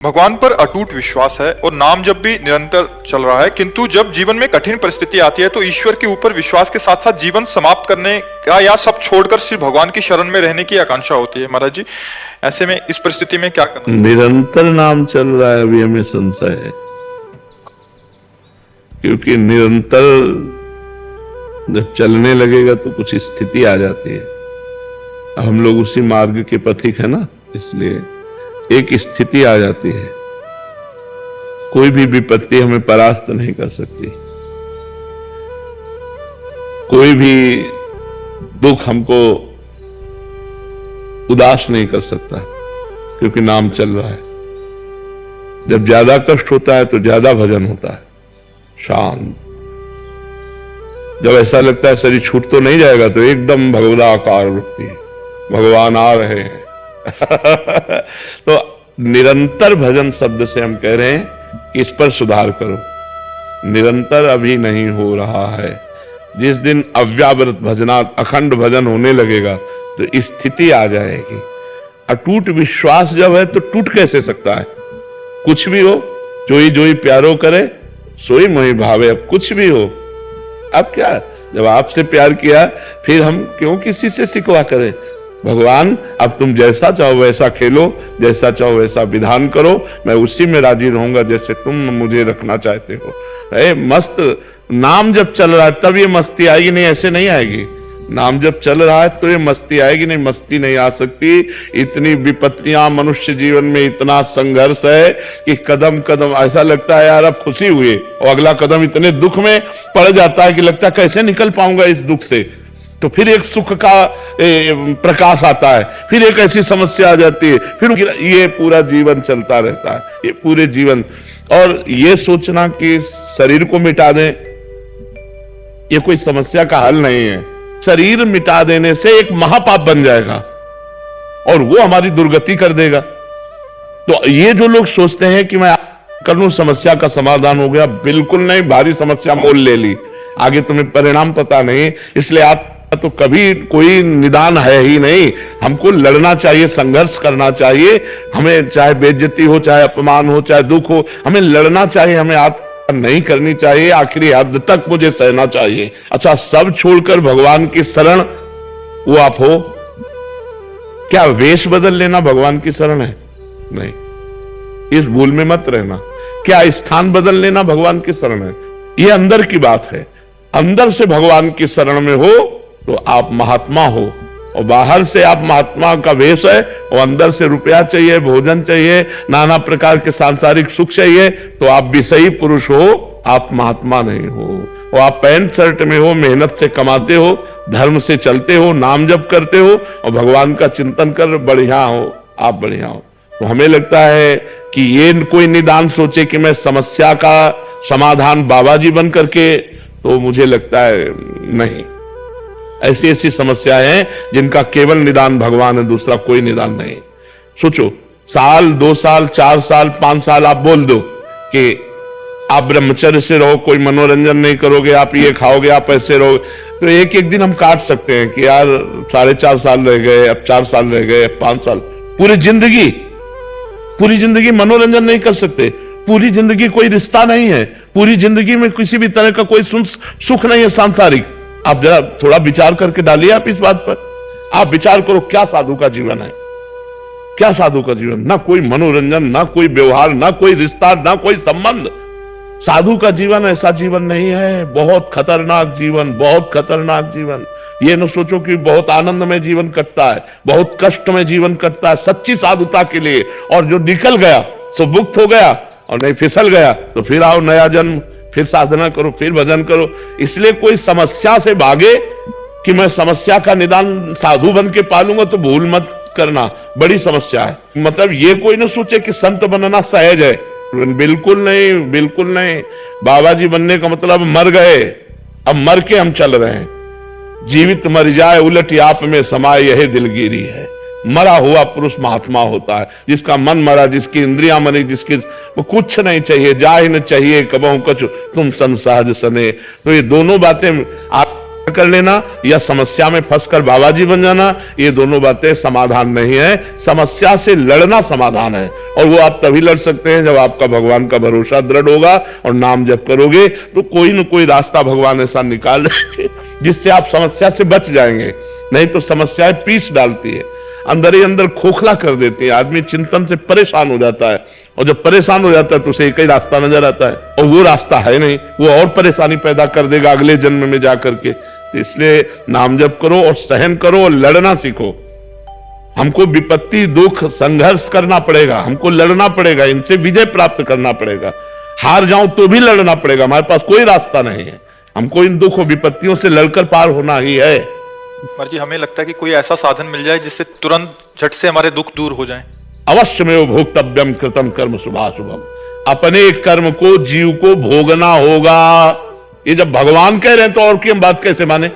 भगवान पर अटूट विश्वास है और नाम जब भी निरंतर चल रहा है, किंतु जब जीवन में कठिन परिस्थिति आती है तो ईश्वर के ऊपर विश्वास के साथ साथ जीवन समाप्त करने का या सब छोड़कर सिर्फ भगवान की शरण में रहने की आकांक्षा होती है। महाराज जी, ऐसे में इस परिस्थिति में क्या करना? निरंतर नाम चल रहा है, अभी हमें संशय है, क्योंकि निरंतर जब चलने लगेगा तो कुछ स्थिति आ जाती है। हम लोग उसी मार्ग के पथिक है ना, इसलिए एक स्थिति आ जाती है। कोई भी विपत्ति हमें परास्त नहीं कर सकती, कोई भी दुख हमको उदास नहीं कर सकता, क्योंकि नाम चल रहा है। जब ज्यादा कष्ट होता है तो ज्यादा भजन होता है, शांत। जब ऐसा लगता है शरीर छूट तो नहीं जाएगा तो एकदम भगवदाकार वृत्ति, भगवान आ रहे हैं। तो निरंतर भजन शब्द से हम कह रहे हैं कि इस पर सुधार करो। निरंतर अभी नहीं हो रहा है। जिस दिन अव्यावृत भजनात् अखंड भजन होने लगेगा तो स्थिति आ जाएगी। अटूट विश्वास जब है तो टूट कैसे सकता है? कुछ भी हो, जोई जोई प्यारो करे सोई मोहि भावे। अब कुछ भी हो, अब क्या, जब आपसे प्यार किया फिर हम क्यों किसी से सिकवा करें? भगवान अब तुम जैसा चाहो वैसा खेलो, जैसा चाहो वैसा विधान करो, मैं उसी में राजी रहूंगा जैसे तुम मुझे रखना चाहते हो। मस्त नाम जब चल रहा है तब ये मस्ती आएगी, नहीं ऐसे नहीं आएगी। नाम जब चल रहा है तो ये मस्ती आएगी, नहीं मस्ती नहीं आ सकती। इतनी विपत्तियां मनुष्य जीवन में, इतना संघर्ष है कि कदम कदम ऐसा लगता है यार अब खुशी हुई, और अगला कदम इतने दुख में पड़ जाता है कि लगता है कैसे निकल पाऊंगा इस दुख से। तो फिर एक सुख का प्रकाश आता है, फिर एक ऐसी समस्या आ जाती है, फिर ये पूरा जीवन चलता रहता है, ये पूरे जीवन। और ये सोचना कि शरीर को मिटा दें, ये कोई समस्या का हल नहीं है। शरीर मिटा देने से एक महापाप बन जाएगा और वो हमारी दुर्गति कर देगा। तो ये जो लोग सोचते हैं कि मैं कर लूं समस्या का समाधान हो गया, बिल्कुल नहीं। भारी समस्या मोल ले ली, आगे तुम्हें परिणाम पता नहीं, इसलिए आप तो कभी कोई निदान है ही नहीं। हमको लड़ना चाहिए, संघर्ष करना चाहिए। हमें चाहे बेइज्जती हो, चाहे अपमान हो, चाहे दुख हो, हमें लड़ना चाहिए, हमें आत्महत्या नहीं करनी चाहिए। आखिरी हद तक मुझे सहना चाहिए। अच्छा, सब छोड़कर भगवान की शरण वो आप हो, क्या वेश बदल लेना भगवान की शरण है? नहीं, इस भूल में मत रहना। क्या स्थान बदल लेना भगवान की शरण है? ये अंदर की बात है। अंदर से भगवान की शरण में हो तो आप महात्मा हो, और बाहर से आप महात्मा का वेश है और अंदर से रुपया चाहिए, भोजन चाहिए, नाना प्रकार के सांसारिक सुख चाहिए, तो आप विषयी पुरुष हो, आप महात्मा नहीं हो। और आप पैंट शर्ट में हो, मेहनत से कमाते हो, धर्म से चलते हो, नाम जप करते हो और भगवान का चिंतन कर बढ़िया हो, आप बढ़िया हो। तो हमें लगता है कि ये कोई निदान सोचे कि मैं समस्या का समाधान बाबा जी बन करके, तो मुझे लगता है नहीं। ऐसी ऐसी समस्याएं हैं जिनका केवल निदान भगवान है, दूसरा कोई निदान नहीं। सोचो, साल 2 साल 4 साल 5 साल आप बोल दो कि आप ब्रह्मचर्य से रहो, कोई मनोरंजन नहीं करोगे, आप ये खाओगे, आप ऐसे रहोगे, तो एक एक दिन हम काट सकते हैं कि यार 4.5 साल रह गए, अब 4 साल रह गए, अब 5 साल। पूरी जिंदगी मनोरंजन नहीं कर सकते, पूरी जिंदगी कोई रिश्ता नहीं है, पूरी जिंदगी में किसी भी तरह का कोई सुख नहीं है सांसारिक। आप जरा थोड़ा विचार करके डालिए आप इस बात पर। आप विचार करो, क्या साधु का जीवन है? क्या साधु का जीवन? ना कोई मनोरंजन, ना कोई व्यवहार, ना कोई रिश्ता, ना कोई संबंध। साधु का जीवन ऐसा जीवन नहीं है। बहुत खतरनाक जीवन, बहुत खतरनाक जीवन। ये न सोचो कि बहुत आनंद में जीवन कटता है, बहुत कष्ट में जीवन कटता है सच्ची साधुता के लिए। और जो निकल गया सो मुक्त हो गया, और नहीं फिसल गया तो फिर आओ नया जन्म, फिर साधना करो, फिर भजन करो। इसलिए कोई समस्या से भागे कि मैं समस्या का निदान साधु बन के पालूंगा, तो भूल मत करना, बड़ी समस्या है। मतलब ये कोई ना सोचे कि संत बनना सहज है, बिल्कुल नहीं, बिल्कुल नहीं। बाबा जी बनने का मतलब मर गए, अब मर के हम चल रहे हैं। जीवित मर जाए उलट आप में समाये यही दिलगिरी है। मरा हुआ पुरुष महात्मा होता है, जिसका मन मरा, जिसकी इंद्रियां मरी, जिसकी वो कुछ नहीं चाहिए, जा ही न चाहिए कबहू कछु तुम संसहज सने। तो ये दोनों बातें आप कर लेना या समस्या में फंसकर बाबा जी बन जाना, ये दोनों बातें समाधान नहीं है। समस्या से लड़ना समाधान है, और वो आप तभी लड़ सकते हैं जब आपका भगवान का भरोसा दृढ़ होगा और नाम जप करोगे तो कोई न कोई रास्ता भगवान ऐसा निकाल देंगे जिससे आप समस्या से बच जाएंगे। नहीं तो समस्याएं पीस डालती है, अंदर ही अंदर खोखला कर देती है, आदमी चिंतन से परेशान हो जाता है, और जब परेशान हो जाता है तो उसे एक ही रास्ता नजर आता है, और वो रास्ता है नहीं, वो और परेशानी पैदा कर देगा अगले जन्म में जाकर के। इसलिए नाम जप करो और सहन करो और लड़ना सीखो। हमको विपत्ति, दुख, संघर्ष करना पड़ेगा, हमको लड़ना पड़ेगा, इनसे विजय प्राप्त करना पड़ेगा। हार जाऊं तो भी लड़ना पड़ेगा, हमारे पास कोई रास्ता नहीं है, हमको इन दुख और विपत्तियों से लड़कर पार होना ही है। जी हमें लगता है कि कोई ऐसा साधन मिल जाए जिससे तुरंत झट से हमारे दुख दूर हो जाएं। अवश्य में भोक्तव्यम कृतम कर्म शुभाशुभम, अपने कर्म को जीव को भोगना होगा। ये जब भगवान कह रहे हैं तो और की हम बात कैसे माने।